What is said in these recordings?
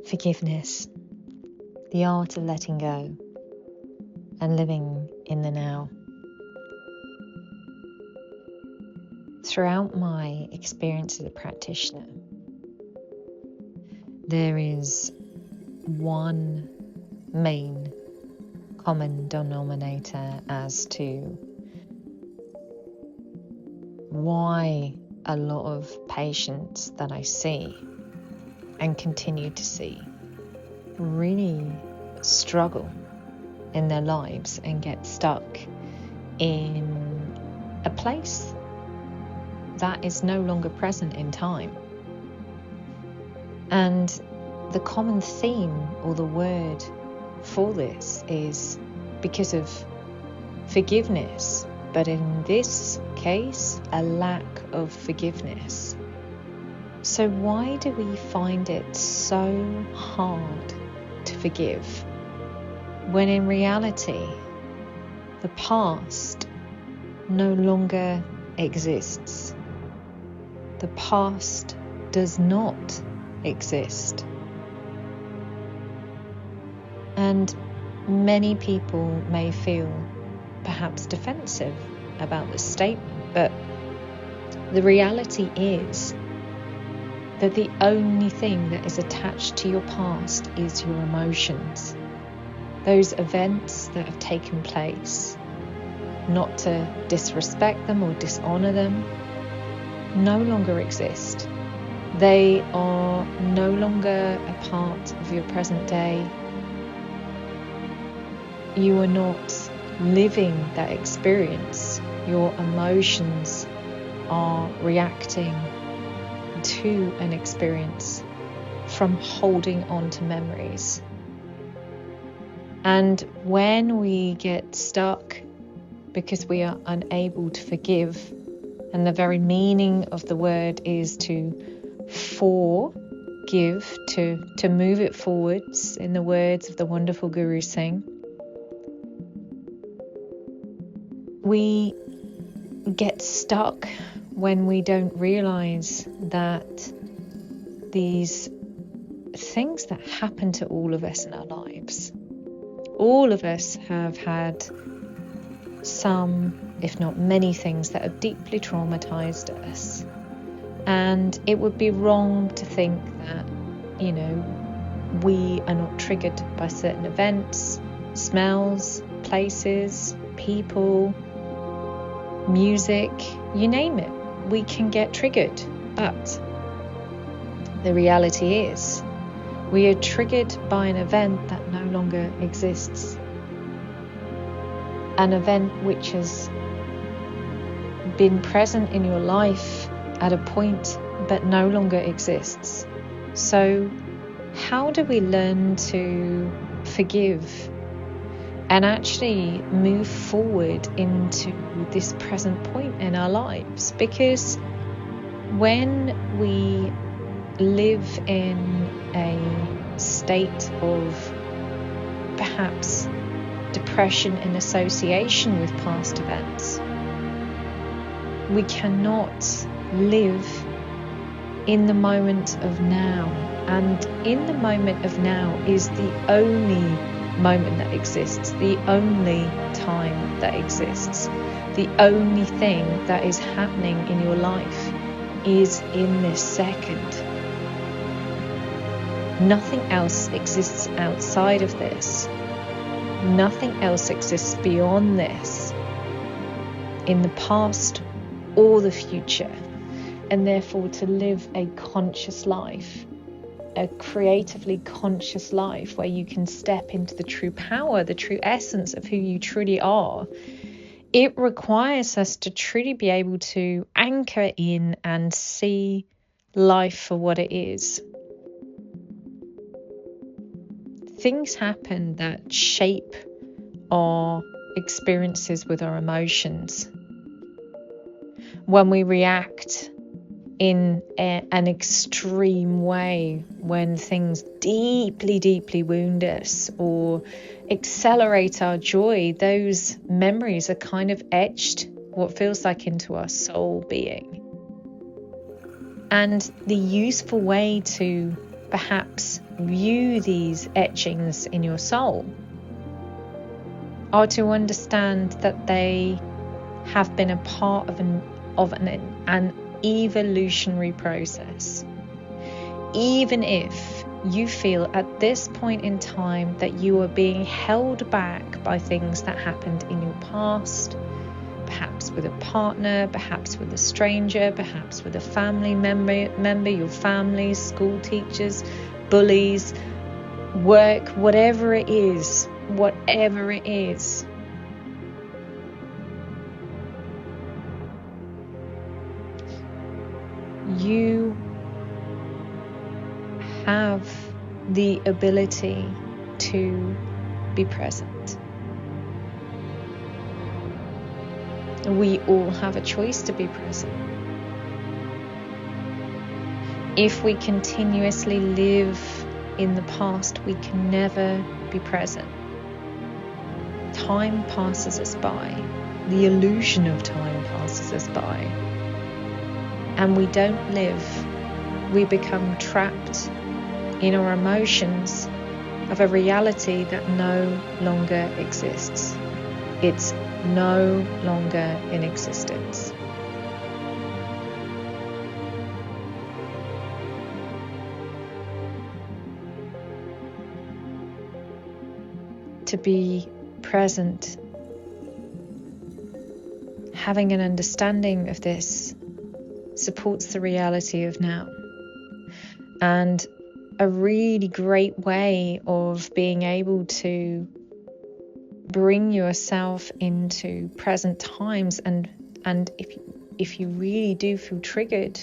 Forgiveness, the art of letting go and living in the now. Throughout my experience as a practitioner, there is one main common denominator as to why a lot of patients that I see and continue to see really struggle in their lives and get stuck in a place that is no longer present in time. And the common theme or the word for this is because of forgiveness, but in this case, a lack of forgiveness. So why do we find it so hard to forgive, when in reality, the past no longer exists? The past does not exist. And many people may feel perhaps defensive about this statement, but the reality is that the only thing that is attached to your past is your emotions. Those events that have taken place, not to disrespect them or dishonor them, no longer exist. They are no longer a part of your present day. You are not living that experience. Your emotions are reacting to an experience from holding on to memories. And when we get stuck because we are unable to forgive, and the very meaning of the word is to forgive, to move it forwards, in the words of the wonderful Guru Singh, we get stuck when we don't realize that these things that happen to all of us in our lives, all of us have had some, if not many things that have deeply traumatized us. And it would be wrong to think that, we are not triggered by certain events, smells, places, people, music, you name it. We can get triggered, but the reality is we are triggered by an event that no longer exists, an event which has been present in your life at a point but no longer exists. So how do we learn to forgive and actually move forward into this present point in our lives? Because when we live in a state of perhaps depression in association with past events, we cannot live in the moment of now. And in the moment of now is the only moment that exists, the only time that exists, the only thing that is happening in your life is in this second. Nothing else exists outside of this. Nothing else exists beyond this, in the past or the future. And therefore, to live a conscious life, a creatively conscious life where you can step into the true power, the true essence of who you truly are, it requires us to truly be able to anchor in and see life for what it is. Things happen that shape our experiences with our emotions. When we react in an extreme way, when things deeply, deeply wound us or accelerate our joy, those memories are kind of etched, what feels like, into our soul being. And the useful way to perhaps view these etchings in your soul are to understand that they have been a part of an evolutionary process. Even if you feel at this point in time that you are being held back by things that happened in your past, perhaps with a partner, perhaps with a stranger, perhaps with a family member, your family, school teachers, bullies, work, whatever it is, you have the ability to be present. We all have a choice to be present. If we continuously live in the past, we can never be present. Time passes us by. The illusion of time passes us by. And we don't live. We become trapped in our emotions of a reality that no longer exists. It's no longer in existence. To be present, having an understanding of this, supports the reality of now. And a really great way of being able to bring yourself into present times, and if you really do feel triggered,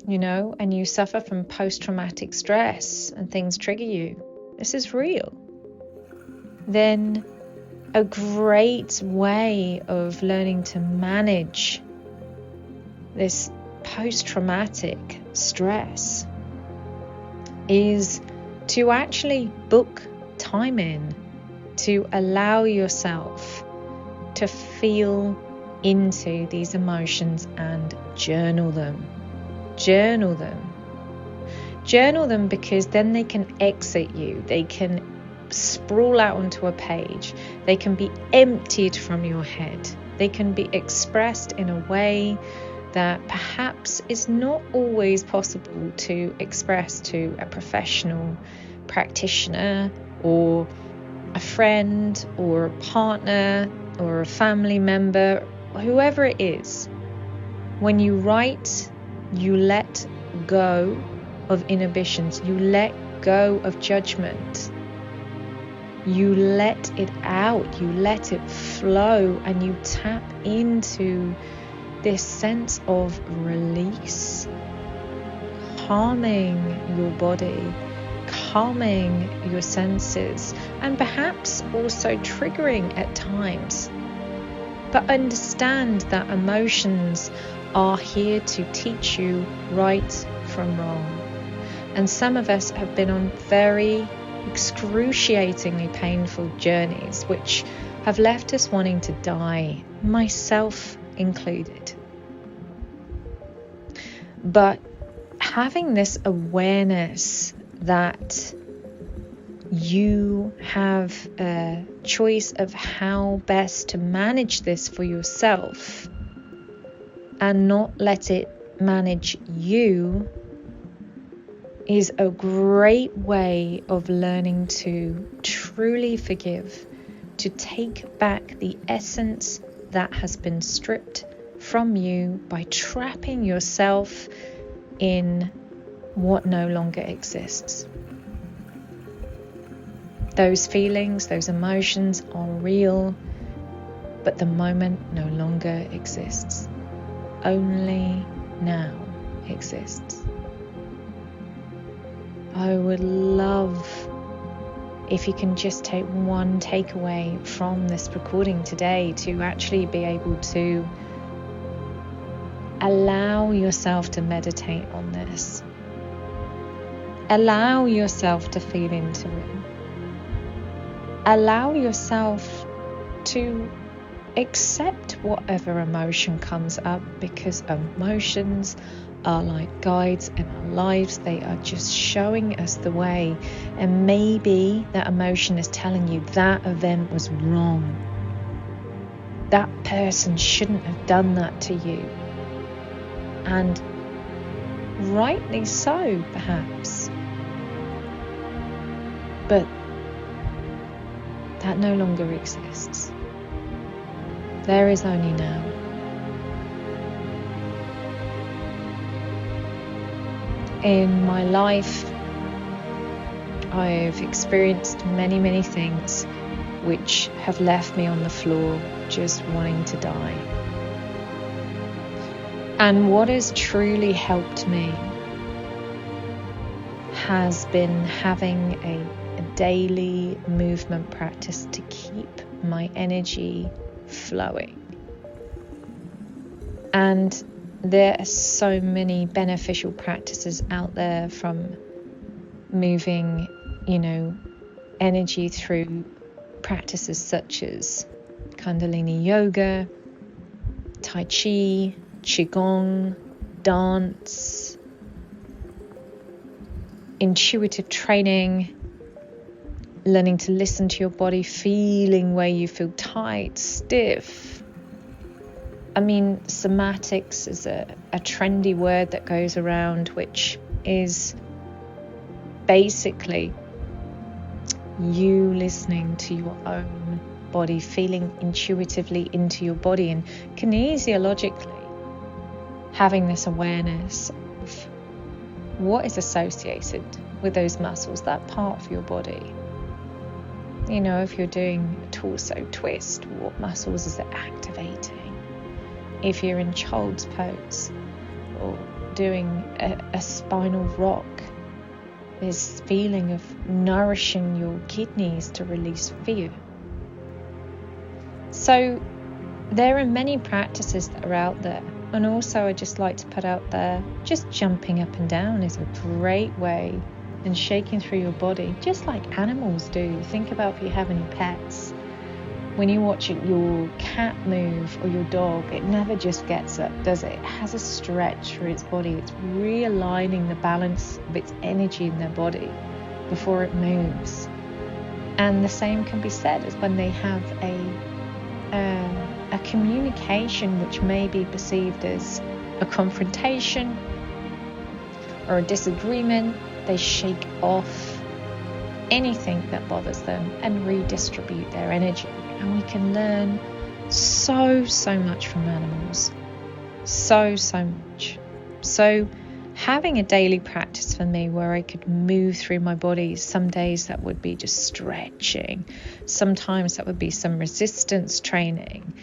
and you suffer from post-traumatic stress and things trigger you, this is real, then a great way of learning to manage this post-traumatic stress is to actually book time in to allow yourself to feel into these emotions and journal them. Journal them because then they can exit you. They can sprawl out onto a page. They can be emptied from your head. They can be expressed in a way that perhaps is not always possible to express to a professional practitioner or a friend or a partner or a family member, whoever it is. When you write, you let go of inhibitions, you let go of judgment, you let it out, you let it flow, and you tap into this sense of release, calming your body, calming your senses, and perhaps also triggering at times. But understand that emotions are here to teach you right from wrong. And some of us have been on very excruciatingly painful journeys which have left us wanting to die, myself included. But having this awareness that you have a choice of how best to manage this for yourself and not let it manage you is a great way of learning to truly forgive, to take back the essence that has been stripped from you by trapping yourself in what no longer exists. Those feelings, those emotions are real, but the moment no longer exists. Only now exists. I would love if you can just take one takeaway from this recording today to actually be able to allow yourself to meditate on this. Allow yourself to feel into it. Allow yourself to accept whatever emotion comes up, because emotions are like guides in our lives. They are just showing us the way, and maybe that emotion is telling you that event was wrong. That person shouldn't have done that to you, and rightly so, perhaps. But that no longer exists. There is only now. In my life, I've experienced many, many things which have left me on the floor just wanting to die. And what has truly helped me has been having a daily movement practice to keep my energy flowing. And there are so many beneficial practices out there, from moving, energy through practices such as Kundalini yoga, Tai Chi, Qigong, dance, intuitive training, learning to listen to your body, feeling where you feel tight, stiff. Somatics is a trendy word that goes around, which is basically you listening to your own body, feeling intuitively into your body, and kinesiologically having this awareness of what is associated with those muscles, that part of your body. If you're doing a torso twist, what muscles is it activating? If you're in child's pose or doing a spinal rock, this feeling of nourishing your kidneys to release fear. So there are many practices that are out there. And also, I just like to put out there, just jumping up and down is a great way, and shaking through your body, just like animals do. Think about if you have any pets. When you watch your cat move or your dog, it never just gets up, does it? It has a stretch through its body. It's realigning the balance of its energy in their body before it moves. And the same can be said as when they have a communication which may be perceived as a confrontation or a disagreement. They shake off anything that bothers them and redistribute their energy. And we can learn so much from animals. So much. So having a daily practice for me where I could move through my body, some days that would be just stretching. Sometimes that would be some resistance training.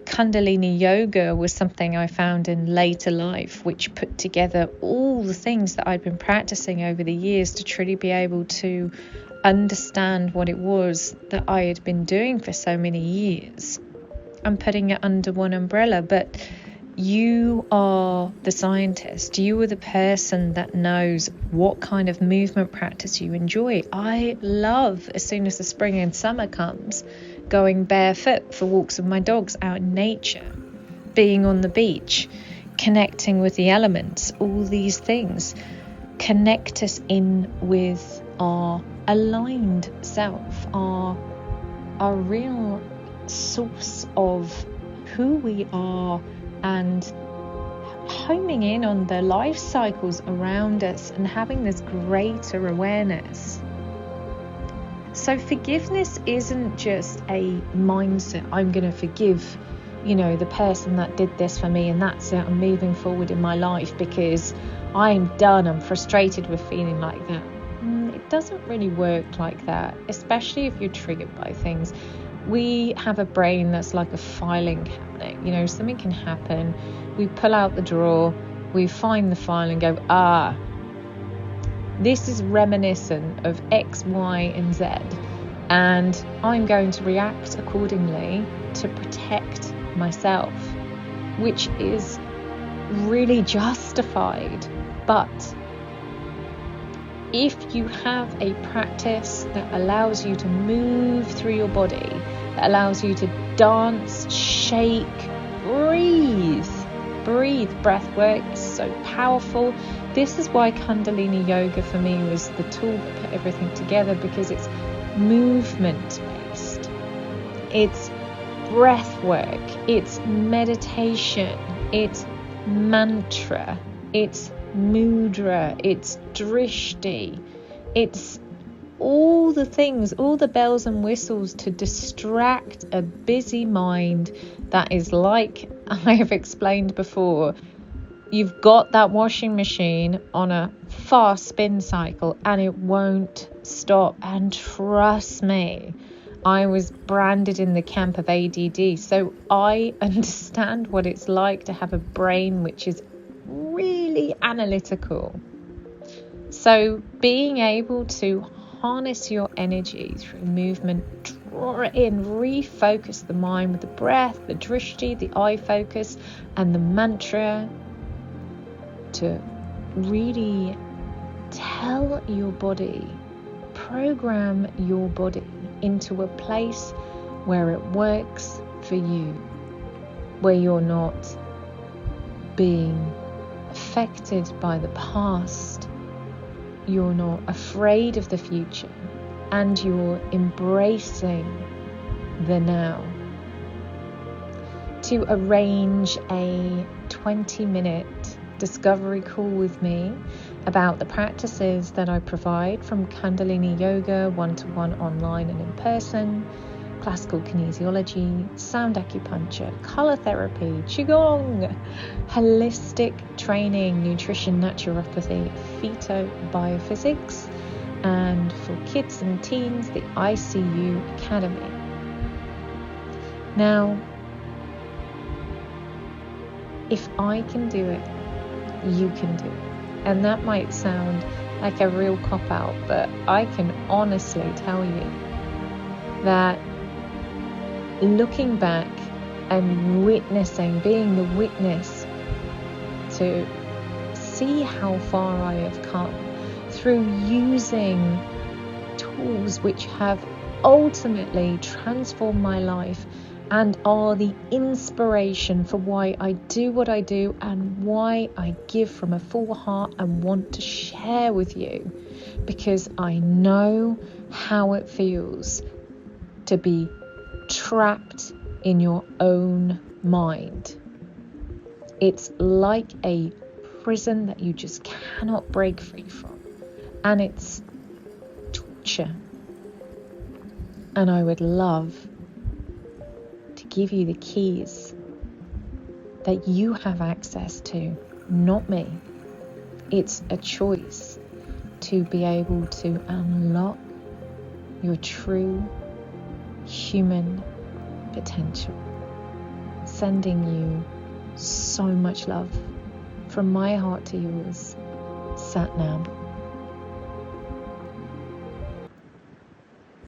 Kundalini yoga was something I found in later life, which put together all the things that I'd been practicing over the years to truly be able to understand what it was that I had been doing for so many years. I'm putting it under one umbrella, but you are the scientist. You are the person that knows what kind of movement practice you enjoy. I love, as soon as the spring and summer comes, going barefoot for walks with my dogs out in nature, being on the beach, connecting with the elements. All these things connect us in with our aligned self, our real source of who we are, and homing in on the life cycles around us and having this greater awareness. So forgiveness isn't just a mindset. I'm going to forgive, the person that did this for me, and that's it. I'm moving forward in my life because I'm done. I'm frustrated with feeling like that. It doesn't really work like that, especially if you're triggered by things. We have a brain that's like a filing cabinet. Something can happen. We pull out the drawer, we find the file and go, this is reminiscent of X, Y, and Z. And I'm going to react accordingly to protect myself, which is really justified. But if you have a practice that allows you to move through your body, that allows you to dance, shake, breathe. Breath work is so powerful. This is why Kundalini Yoga for me was the tool that put everything together, because it's movement based. It's breath work, it's meditation, it's mantra, it's mudra, it's drishti, it's all the things, all the bells and whistles to distract a busy mind that is, like I have explained before, you've got that washing machine on a fast spin cycle and it won't stop. And trust me, I was branded in the camp of ADD, so I understand what it's like to have a brain which is really analytical. So being able to harness your energy through movement, draw it in, refocus the mind with the breath, the drishti, the eye focus, and the mantra, to really tell your body, program your body into a place where it works for you, where you're not being affected by the past, you're not afraid of the future, and you're embracing the now. To arrange a 20-minute discovery call with me about the practices that I provide, from Kundalini Yoga, one-to-one, online and in person, classical kinesiology, sound acupuncture, colour therapy, qigong, holistic training, nutrition, naturopathy, phytobiophysics, and for kids and teens, the ICU Academy. Now, if I can do it, you can do it. And that might sound like a real cop-out, but I can honestly tell you that looking back and witnessing, being the witness to see how far I have come through using tools which have ultimately transformed my life and are the inspiration for why I do what I do and why I give from a full heart and want to share with you, because I know how it feels to be trapped in your own mind. It's like a prison that you just cannot break free from, and it's torture. And I would love to give you the keys that you have access to, not me. It's a choice to be able to unlock your true human potential. Sending you so much love from my heart to yours, Sat Nam.